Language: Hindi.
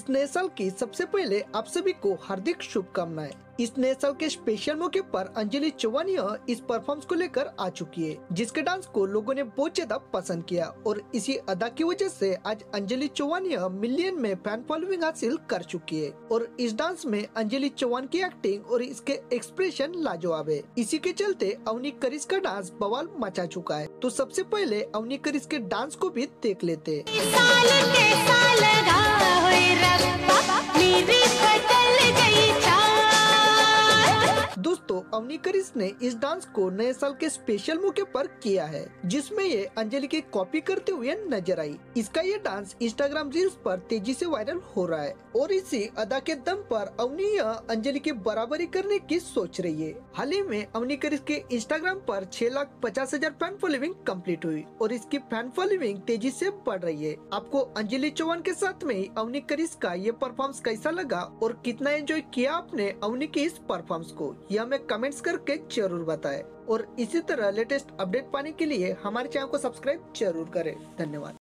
इस नए साल की सबसे पहले आप सभी को हार्दिक शुभकामनाएं। इस नए साल के स्पेशल मौके पर अंजलि चौवानिया इस परफॉर्मेंस को लेकर आ चुकी है, जिसके डांस को लोगों ने बहुत ज्यादा पसंद किया और इसी अदा की वजह से आज अंजलि चौवानिया मिलियन में फैन फॉलोइंग हासिल कर चुकी है। और इस डांस में अंजलि चौहान की एक्टिंग और इसके एक्सप्रेशन लाजवाब है। इसी के चलते अवनी करिस का डांस बवाल मचा चुका है। तो सबसे पहले अवनी करिस के डांस को भी देख लेते हैं। दोस्तों, अवनी करिस ने इस डांस को नए साल के स्पेशल मौके पर किया है, जिसमें ये अंजलि की कॉपी करते हुए नजर आई। इसका ये डांस इंस्टाग्राम रील्स पर तेजी से वायरल हो रहा है और इसी अदा के दम पर अवनी अंजलि की बराबरी करने की सोच रही है। हाल ही में अवनी करिस के इंस्टाग्राम पर 6,50,000 फैन फॉलोइंग कंप्लीट हुई और इसकी फैन फॉलोइंग तेजी से बढ़ रही है। आपको अंजलि चौहान के साथ में अवनी करिस का ये परफॉर्मेंस कैसा लगा और कितना एंजॉय किया आपने अवनी की इस परफॉर्मेंस को, यह हमें कमेंट्स करके जरूर बताएं। और इसी तरह लेटेस्ट अपडेट पाने के लिए हमारे चैनल को सब्सक्राइब जरूर करें। धन्यवाद।